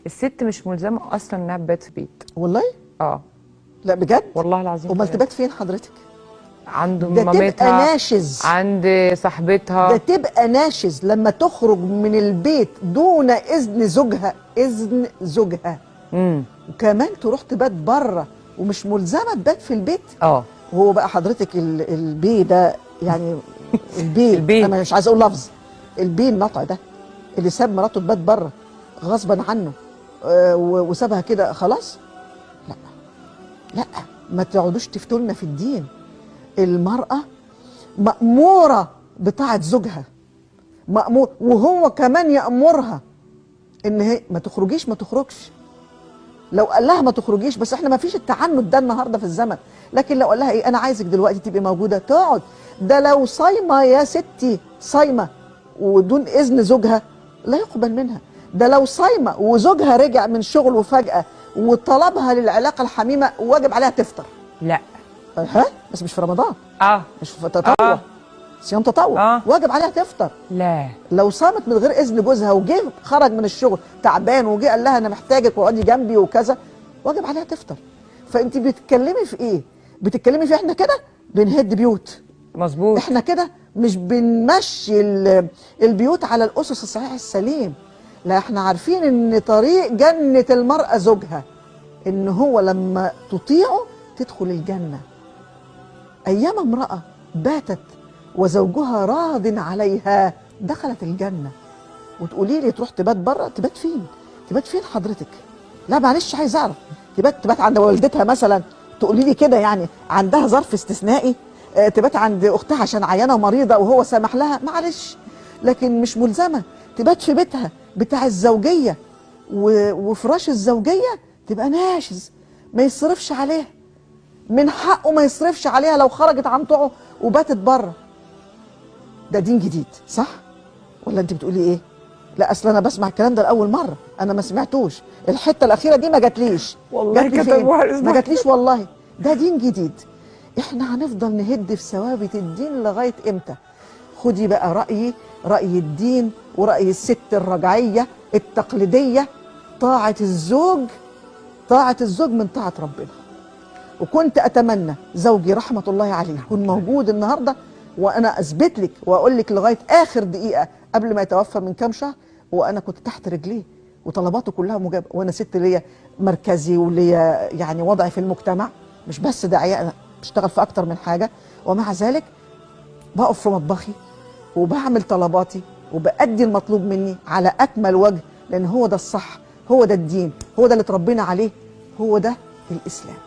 الست مش ملزمه اصلا انها تبات في بيت. والله؟ اه لا بجد؟ والله العظيم. امال تبات فين حضرتك؟ عند ده مامتها، تبقى ناشز، عند صاحبتها. ده تبقى ناشز لما تخرج من البيت دون اذن زوجها، اذن زوجها. وكمان تروح تبات بره ومش ملزمه تبات في البيت. وهو بقى حضرتك البي ده يعني البي انا مش عايز اقول لفظ، البي النطع ده اللي ساب مراته تبات بره غصبا عنه وسابها كده خلاص. لا لا، ما تقعدوش تفتوا لنا في الدين. المرأة مأمورة بطاعة زوجها، مأمور، وهو كمان يأمرها ان هي ما تخرجيش ما تخرجش. لو قال لها ما تخرجيش، بس احنا ما فيش التعنت ده النهارده في الزمن، لكن لو قال لها ايه انا عايزك دلوقتي تبقي موجوده تقعد. ده لو صايمه يا ستي، صايمه ودون اذن زوجها لا يقبل منها. ده لو صايمه وزوجها رجع من شغل وفجاه وطلبها للعلاقه الحميمه واجب عليها تفطر. لا ها بس مش في رمضان، مش في تطوع، صيام تطوع واجب عليها تفطر. لا لو صامت من غير اذن جوزها وجه خرج من الشغل تعبان وجه قال لها انا محتاجك واقعدي جنبي وكذا، واجب عليها تفطر. فانت بتتكلمي في ايه؟ بتتكلمي في احنا كده بنهد بيوت. مظبوط. احنا كده مش بنمشي البيوت على الاسس الصحيح السليم. لا، احنا عارفين ان طريق جنة المرأة زوجها، ان هو لما تطيعه تدخل الجنة. ايام امرأة باتت وزوجها راض عليها دخلت الجنة. وتقولي لي تروح تبات بره؟ تبات فين؟ تبات فين حضرتك؟ لا معلش عايز اعرف. تبات عند والدتها مثلا؟ تقولي لي كده يعني عندها ظرف استثنائي؟ تبات عند اختها عشان عيانه ومريضه وهو سامح لها؟ معلش، لكن مش ملزمه تبات في بيتها بتاع الزوجيه وفراش الزوجيه تبقى ناشز، ما يصرفش عليها، من حقه ما يصرفش عليها لو خرجت عن طوعه وباتت بره. ده دين جديد صح؟ ولا انت بتقولي ايه؟ لا اصل انا بسمع الكلام ده لاول مره، انا ما سمعتوش الحته الاخيره دي، ما جاتليش والله كتبوها ما جاتليش والله. ده دين جديد. احنا هنفضل نهد في ثوابت الدين لغايه امتى؟ خدي بقى راي الدين وراي الست الرجعيه التقليديه. طاعه الزوج من طاعه ربنا. وكنت اتمنى زوجي رحمه الله عليه يكون موجود النهارده وانا اثبت لك واقول لك لغايه اخر دقيقه قبل ما يتوفى من كام شهر وانا كنت تحت رجليه وطلباته كلها مجابه، وانا ست ليا مركزي وليا يعني وضعي في المجتمع، مش بس داعيه، انا بشتغل في اكتر من حاجه، ومع ذلك بقف في مطبخي وبعمل طلباتي وبأدي المطلوب مني على اكمل وجه، لان هو ده الصح، هو ده الدين، هو ده اللي اتربينا عليه، هو ده الاسلام.